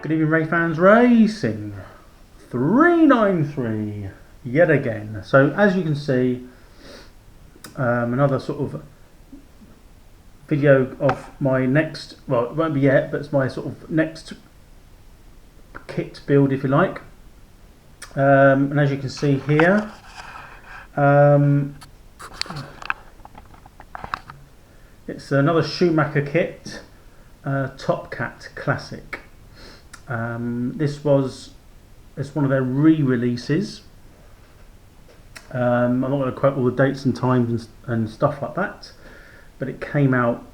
Good evening, Ray fans. Racing 393 yet again. So as you can see, another sort of video of my next, well, it won't be yet, but it's my sort of next kit build, if you like. And as you can see here, it's another Schumacher kit, Top Cat Classic. It's one of their re-releases. I'm not going to quote all the dates and times and stuff like that, but it came out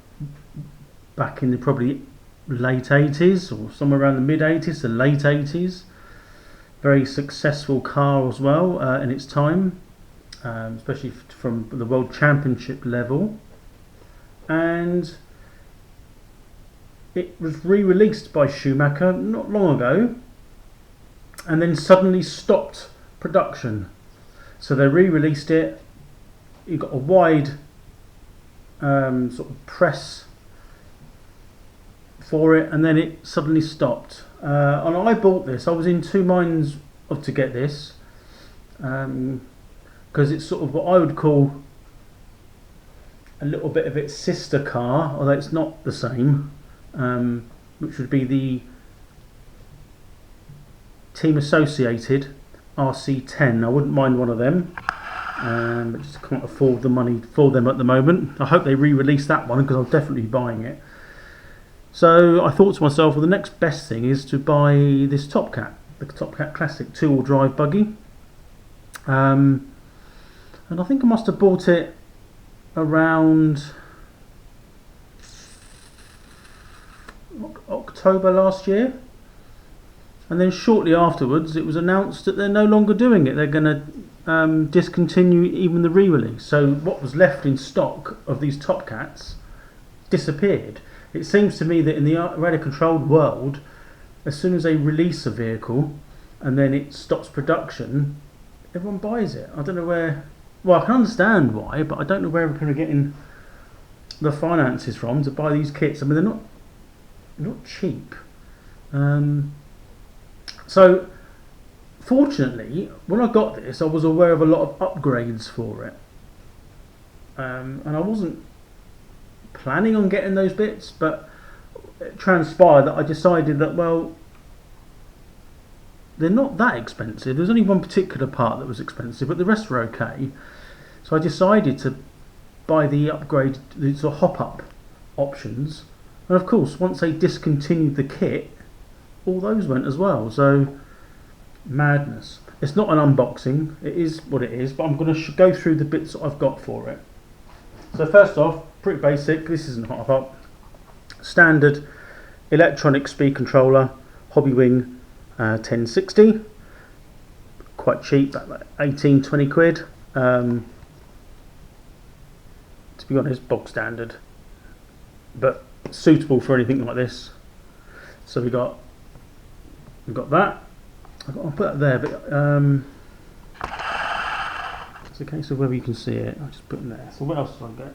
back in the probably late 80s or somewhere around the mid 80s to late 80s. Very successful car as well in its time, especially from the World Championship level. And it was re-released by Schumacher not long ago, and then suddenly stopped production. So they re-released it. You got a wide sort of press for it, and then it suddenly stopped. And I bought this. I was in two minds of to get this because it's sort of what I would call a little bit of its sister car, although it's not the same. Which would be the Team Associated RC10. I wouldn't mind one of them, but just can't afford the money for them at the moment. I hope they re-release that one because I'll definitely be buying it. So I thought to myself, well, the next best thing is to buy this Top Cat, the Top Cat Classic two-wheel drive buggy. And I think I must have bought it around October last year, and then shortly afterwards it was announced that they're no longer doing it. They're going to discontinue even the re-release. So what was left in stock of these Top Cats disappeared. It seems to me that in the radio controlled world, as soon as they release a vehicle and then it stops production, everyone buys it. I don't know where. Well, I can understand why, but I don't know where people are getting the finances from to buy these kits. I mean, they're not cheap. So fortunately, when I got this, I was aware of a lot of upgrades for it, and I wasn't planning on getting those bits, but it transpired that I decided that, well, they're not that expensive. There's only one particular part that was expensive, but the rest were okay. So I decided to buy the upgrade, the sort of hop-up options. And of course, once they discontinued the kit, all those went as well. So, madness. It's not an unboxing. It is what it is. But I'm going to go through the bits that I've got for it. So first off, pretty basic. This isn't hot. Standard electronic speed controller, Hobbywing 1060. Quite cheap, about 18, 20 quid. To be honest, bog standard. But suitable for anything like this. So we've got that. I'll put that there, but it's a case of whether you can see it. I'll just put it there. So what else have I got?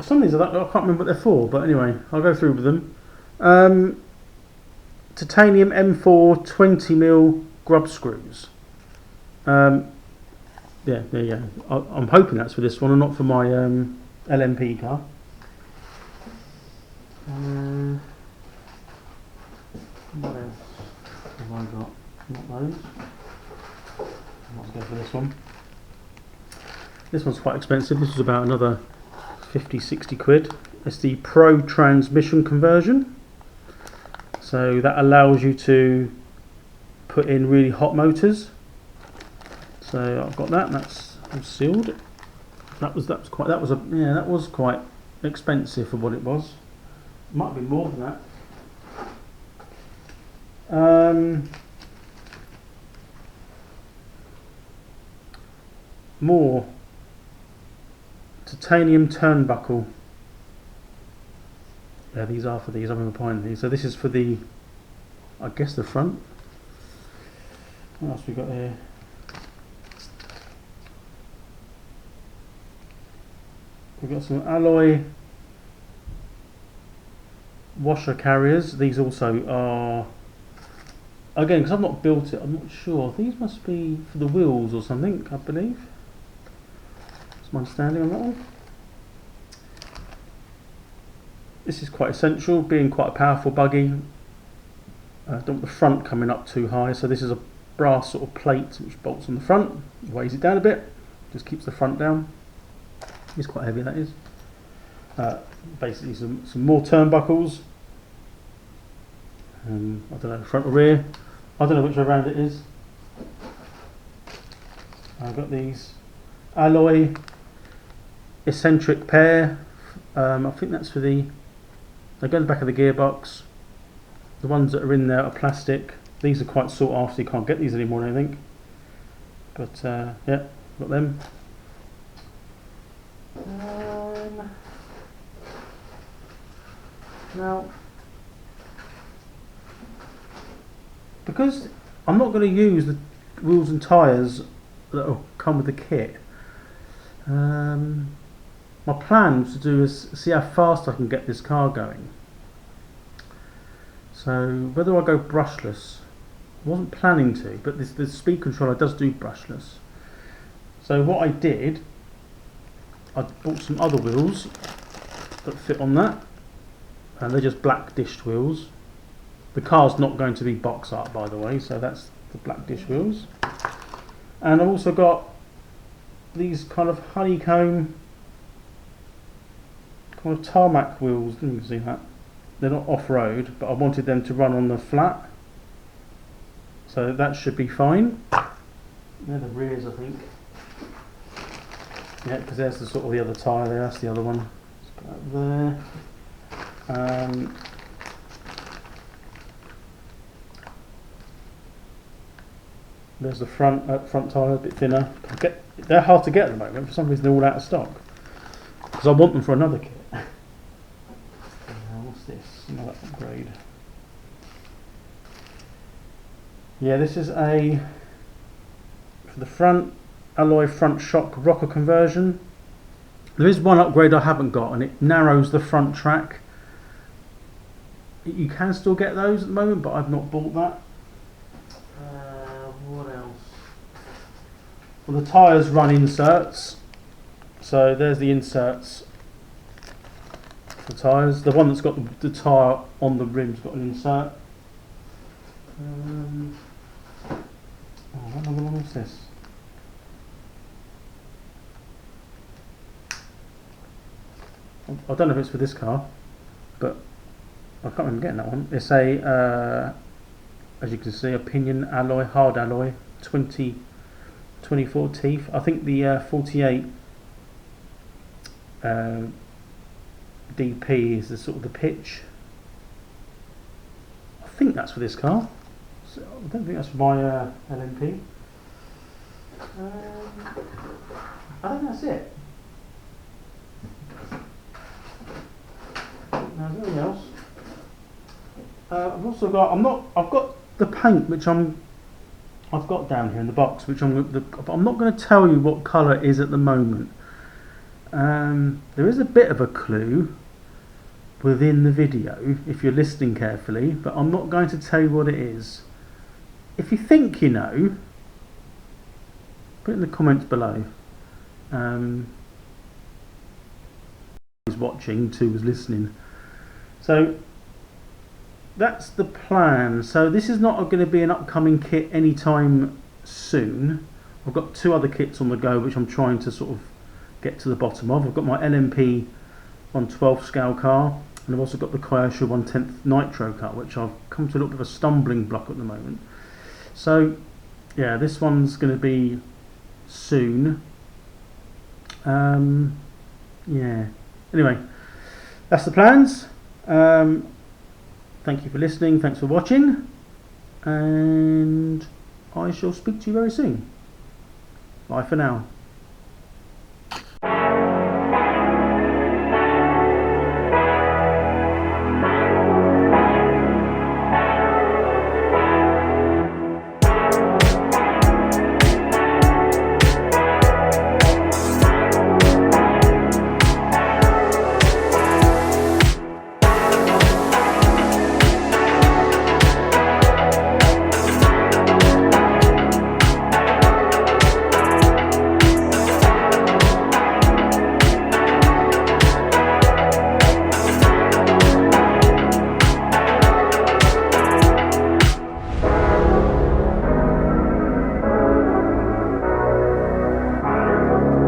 Some of these are that, I can't remember what they're for, but anyway, I'll go through with them. Titanium M4 20mm grub screws. Yeah, there you go. I'm hoping that's for this one and not for my LMP car. What else have I got? Not those. Let's go for this one. This one's quite expensive. This is about another 50-60 quid. It's the Pro transmission conversion. So that allows you to put in really hot motors. So I've got that, and that's sealed. That was quite expensive for what it was. Might have been more than that. More titanium turnbuckle. Yeah, these are for these. I remember buying these. So this is for the, I guess, the front. What else we got here? We've got some alloy washer carriers. These also are, again, because I've not built it, I'm not sure. These must be for the wheels or something, I believe. That's my understanding on that one. This is quite essential, being quite a powerful buggy. Don't want the front coming up too high, so this is a brass sort of plate which bolts on the front, weighs it down a bit, just keeps the front down. It's quite heavy, that is. Basically some more turnbuckles. I don't know, front or rear. I don't know which way around it is. I've got these alloy eccentric pair. I think that's for they go in the back of the gearbox. The ones that are in there are plastic. These are quite sought after, you can't get these anymore, I think. But yeah, got them. Now, because I'm not going to use the wheels and tyres that will come with the kit, my plan to do is see how fast I can get this car going. So whether I go brushless, I wasn't planning to, but the speed controller does do brushless. So what I did, I bought some other wheels that fit on that, and they're just black dished wheels. The car's not going to be box art, by the way, so that's the black dish wheels. And I've also got these kind of honeycomb kind of tarmac wheels. You can see that they're not off-road, but I wanted them to run on the flat, so that should be fine. They're the rears, I think. Yeah, because there's the sort of the other tyre there. That's the other one. Let's put that there. There's the front tyre, a bit thinner. They're hard to get at the moment. For some reason, they're all out of stock. Because I want them for another kit. What's this? Another upgrade. Yeah, this is for the front, alloy front shock rocker conversion. There is one upgrade I haven't got, and it narrows the front track. You can still get those at the moment, but I've not bought that. What else? Well, the tyres run inserts, so there's the inserts for tyres. The one that's got the tyre on the rim's got an insert. How long is this? I don't know if it's for this car, but I can't remember getting that one. It's a, as you can see, a pinion alloy, hard alloy, 24 teeth. I think the 48 DP is the sort of the pitch. I think that's for this car. So I don't think that's for my LMP. I think that's it. Now, is there anything else? I've also got. I've got the paint which I've got down here in the box, which but I'm not going to tell you what colour it is at the moment. There is a bit of a clue within the video if you're listening carefully, but I'm not going to tell you what it is. If you think you know, put it in the comments below. Who's watching, two was listening. So that's the plan. So this is not going to be an upcoming kit anytime soon. I've got two other kits on the go which I'm trying to sort of get to the bottom of. I've got my LMP 1/12 scale car, and I've also got the Kyosho 1/10 nitro car, which I've come to a little bit of a stumbling block at the moment. So yeah, this one's going to be soon. Yeah, anyway, that's the plans. Thank you for listening, thanks for watching, and I shall speak to you very soon. Bye for now.